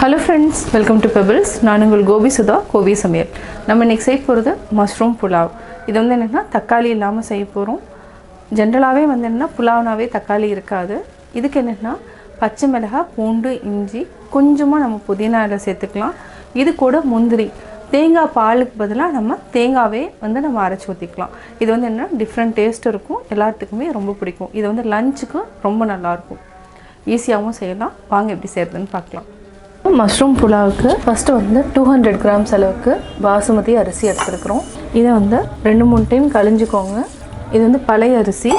Hello friends, welcome to Pebbles. நான் உங்கள் கோபி சுதா கோவி சமையல். நம்ம இன்னைக்கு செய்ய போகிறது மஷ்ரூம் புலாவ். இது வந்து என்னன்னா தக்காளி இல்லாமல் செய்ய போகிறோம். ஜென்ரலாகவே வந்து என்னன்னா புலாவ்னாவே தக்காளி இருக்காது. இதுக்கு என்னென்னா பச்சை மிளகாய், பூண்டு, இஞ்சி, கொஞ்சமாக நம்ம புதினா இலை சேர்த்துக்கலாம். இது கூட முந்திரி, தேங்காய் பாலுக்கு பதிலாக நம்ம தேங்காவே வந்து நம்ம அரைச்சி ஊற்றிக்கலாம். இது வந்து என்ன டிஃப்ரெண்ட் டேஸ்ட் இருக்கும், எல்லாத்துக்குமே ரொம்ப பிடிக்கும். இது வந்து லஞ்சுக்கு ரொம்ப நல்லாயிருக்கும், ஈஸியாகவும் செய்யலாம். வாங்க எப்படி செய்கிறதுன்னு பார்க்கலாம். மஷ்ரூம் புலாவுக்கு ஃபஸ்ட்டு வந்து 200 கிராம்ஸ் அளவுக்கு பாசுமதி அரிசி எடுத்துருக்குறோம். இதை வந்து 2-3 டைம் கழிஞ்சிக்கோங்க. இது வந்து பழைய அரிசி.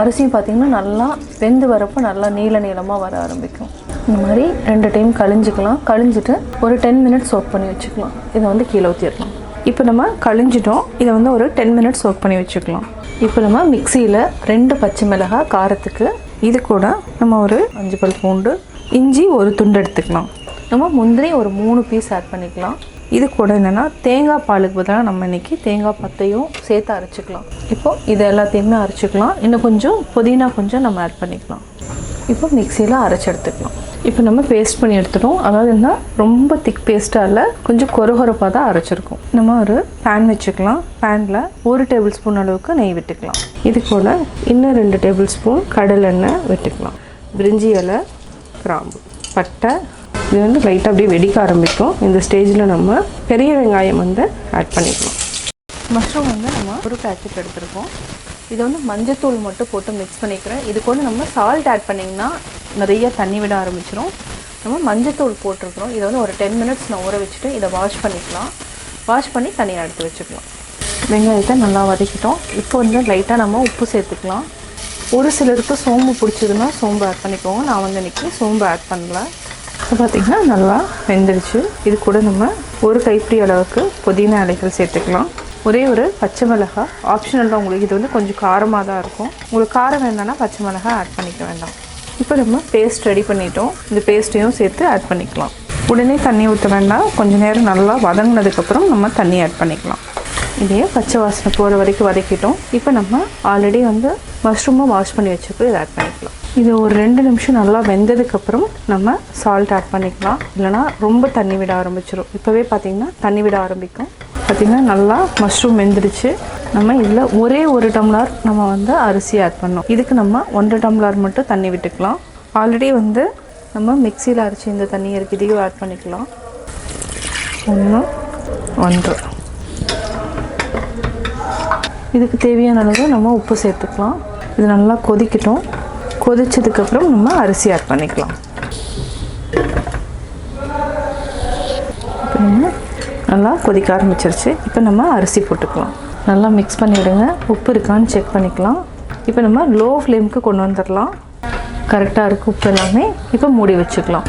அரிசியும் பார்த்திங்கன்னா நல்லா வெந்து வரப்போ நல்லா நீளமாக வர ஆரம்பிக்கும். இந்த மாதிரி 2 டைம் கழிஞ்சிக்கலாம். கழிஞ்சிட்டு ஒரு 10 மினிட்ஸ் சோக் பண்ணி வச்சுக்கலாம். இதை வந்து கீழே ஊற்றிடலாம். இப்போ நம்ம கழிஞ்சிட்டோம். இதை வந்து ஒரு 10 மினிட்ஸ் சோக் பண்ணி வச்சுக்கலாம். இப்போ நம்ம மிக்சியில் 2 பச்சை மிளகாய் காரத்துக்கு, இது கூட நம்ம ஒரு 5 பல் பூண்டு, இஞ்சி ஒரு துண்டு எடுத்துக்கலாம். நம்ம முந்திரி ஒரு 3 பீஸ் ஆட் பண்ணிக்கலாம். இது கூட என்னென்னா தேங்காய் பாலுக்கு பதிலாக நம்ம இன்றைக்கி தேங்காய் பத்தையும் சேர்த்து அரைச்சிக்கலாம். இப்போது இது எல்லாத்தையுமே அரைச்சிக்கலாம். இன்னும் கொஞ்சம் புதினா கொஞ்சம் நம்ம ஆட் பண்ணிக்கலாம். இப்போ மிக்சியில் அரைச்சி எடுத்துக்கலாம். இப்போ நம்ம பேஸ்ட் பண்ணி எடுத்துட்டோம். அதாவது என்ன ரொம்ப திக் பேஸ்ட்டாக இல்லை, கொஞ்சம் கொரகொரப்பாக தான் அரைச்சிருக்கோம். நம்ம ஒரு பேன் வச்சுக்கலாம். பேனில் 1 டேபிள் ஸ்பூன் அளவுக்கு நெய் விட்டுக்கலாம். இது கூட இன்னும் 2 டேபிள் ஸ்பூன் கடலெண்ணெய் விட்டுக்கலாம். பிரிஞ்சி இலை, கிராம்பு, பட்டை, இது வந்து லைட்டாக அப்படியே வெடிக்க ஆரம்பிக்கும். இந்த ஸ்டேஜில் நம்ம பெரிய வெங்காயம் வந்து ஆட் பண்ணிக்கலாம். மஷ்ரூம் வந்து நம்ம ஒரு பேக்கெட் எடுத்துருக்கோம். இதை வந்து மஞ்சத்தூள் மட்டும் போட்டு மிக்ஸ் பண்ணிக்கிறேன். இது கூட நம்ம சால்ட் ஆட் பண்ணிங்கன்னா நிறைய தண்ணி விட ஆரம்பிச்சிடும். நம்ம மஞ்சத்தூள் போட்டிருக்கிறோம். இதை வந்து ஒரு 10 மினிட்ஸ் நான் ஊற வச்சுட்டு இதை வாஷ் பண்ணிக்கலாம். வாஷ் பண்ணி தனியாக எடுத்து வச்சுக்கலாம். வெங்காயத்தை நல்லா வதக்கிட்டோம். இப்போ வந்து லைட்டாக நம்ம உப்பு சேர்த்துக்கலாம். ஒரு சிலருக்கு சோம்பு பிடிச்சதுன்னா சோம்பு ஆட் பண்ணிக்கோங்க. நான் வந்து இன்றைக்கி சோம்பு ஆட் பண்ணல. இப்போ பார்த்திங்கன்னா நல்லா வெந்துடுச்சு. இது கூட நம்ம ஒரு கைப்பிடி அளவுக்கு புதினா இலைகள் சேர்த்துக்கலாம். ஒரே ஒரு பச்சை மிளகாய் ஆப்ஷனல் தான். உங்களுக்கு இது வந்து கொஞ்சம் காரமாக தான் இருக்கும். உங்களுக்கு காரம் வேண்டாம்னா பச்சை மிளகாய் ஆட் பண்ணிக்க வேண்டாம். இப்போ நம்ம பேஸ்ட் ரெடி பண்ணிட்டோம். இந்த பேஸ்ட்டையும் சேர்த்து ஆட் பண்ணிக்கலாம். உடனே தண்ணி ஊற்ற வேண்டாம். கொஞ்சம் நேரம் நல்லா வதங்கினதுக்கப்புறம் நம்ம தண்ணி ஆட் பண்ணிக்கலாம். இதையே பச்சை வாசனை போகிற வரைக்கும் வதக்கிட்டோம். இப்போ நம்ம ஆல்ரெடி வந்து மஷ்ரூமை வாஷ் பண்ணி வச்சுருக்கோம். இதை ஆட் பண்ணிக்கலாம். இது ஒரு 2 நிமிஷம் நல்லா வெந்ததுக்கப்புறம் நம்ம சால்ட் ஆட் பண்ணிக்கலாம். இல்லைனா ரொம்ப தண்ணி விட ஆரம்பிச்சிடும். இப்போவே பார்த்திங்கன்னா தண்ணி விட ஆரம்பிக்கும். பார்த்திங்கன்னா நல்லா மஷ்ரூம் வெந்துடுச்சு. நம்ம இதில் ஒரே 1 டம்ளர் நம்ம வந்து அரிசி ஆட் பண்ணோம். இதுக்கு நம்ம 1 டம்ளர் மட்டும் தண்ணி விட்டுக்கலாம். ஆல்ரெடி வந்து நம்ம மிக்சியில் அரைச்சி இந்த தண்ணி இருக்குது, இதையும் ஆட் பண்ணிக்கலாம். 1 1 இதுக்கு தேவையான அளவு நம்ம உப்பு சேர்த்துக்கலாம். இது நல்லா கொதிக்கட்டும். கொதிச்சதுக்கப்புறம் நம்ம அரிசி ஆட் பண்ணிக்கலாம். இப்போ நம்ம நல்லா கொதிக்க ஆரம்பிச்சிருச்சு. இப்போ நம்ம அரிசி போட்டுக்கலாம். நல்லா மிக்ஸ் பண்ணிவிடுங்க. உப்பு இருக்கான்னு செக் பண்ணிக்கலாம். இப்போ நம்ம லோ ஃப்ளேமுக்கு கொண்டு வந்துடலாம். கரெக்டாக இருக்குது உப்பு எல்லாமே. இப்போ மூடி வச்சுக்கலாம்.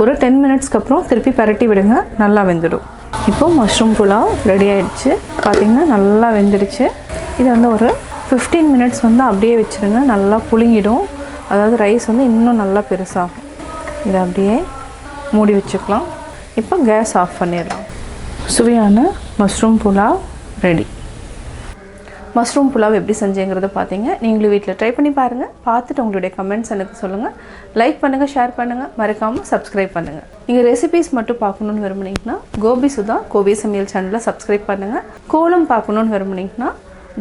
ஒரு 10 மினிட்ஸ்க்கு அப்புறம் திருப்பி பரட்டி விடுங்க. நல்லா வெந்துடும். இப்போது மஷ்ரூம் புலாவ் ரெடி ஆகிடுச்சு. பார்த்திங்கன்னா நல்லா வெந்துடுச்சு. இதை வந்து ஒரு 15 மினிட்ஸ் வந்து அப்படியே வச்சுருங்க. நல்லா புளிங்கிடும். அதாவது ரைஸ் வந்து இன்னும் நல்லா பெருசாகும். இதை அப்படியே மூடி வச்சுக்கலாம். இப்போ கேஸ் ஆஃப் பண்ணிடலாம். சுவையான mushroom pulao ready. Mushroom pulao எப்படி செஞ்சேங்கிறத பார்த்தீங்க. நீங்களும் வீட்டில் ட்ரை பண்ணி பாருங்கள். பார்த்துட்டு உங்களுடைய கமெண்ட்ஸ் எனக்கு சொல்லுங்கள். லைக் பண்ணுங்கள், ஷேர் பண்ணுங்கள், மறக்காமல் சப்ஸ்கிரைப் பண்ணுங்கள். நீங்கள் ரெசிபீஸ் மட்டும் பார்க்கணுன்னு விரும்புனீங்கன்னா கோபி சுதா கோபி சமையல் சேனலை சப்ஸ்கிரைப் பண்ணுங்கள். கோலம் பார்க்கணுன்னு விரும்புனீங்கன்னா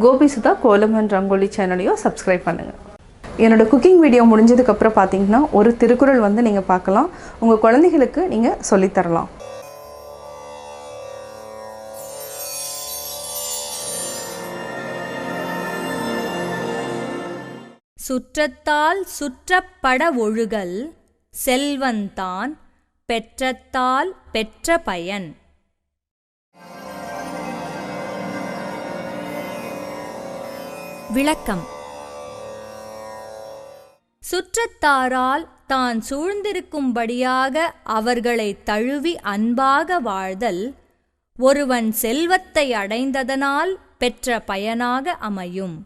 கோபி சுதா கோலம் அண்ட் ரங்கோலி சேனலையும் சப்ஸ்கிரைப் பண்ணுங்கள். என்னோடய குக்கிங் வீடியோ முடிஞ்சதுக்கப்புறம் பார்த்தீங்கன்னா ஒரு திருக்குறள் வந்து நீங்கள் பார்க்கலாம். உங்கள் குழந்தைகளுக்கு நீங்கள் சொல்லித்தரலாம். சுற்றத்தால் சுற்றப்பட ஒழுகல் செல்வந்தான் பெற்றத்தால் பெற்ற பயன். விளக்கம்: சுற்றத்தாரால் தான் சூழ்ந்திருக்கும்படியாக அவர்களை தழுவி அன்பாக வாழ்தல் ஒருவன் செல்வத்தை அடைந்ததனால் பெற்ற பயனாக அமையும்.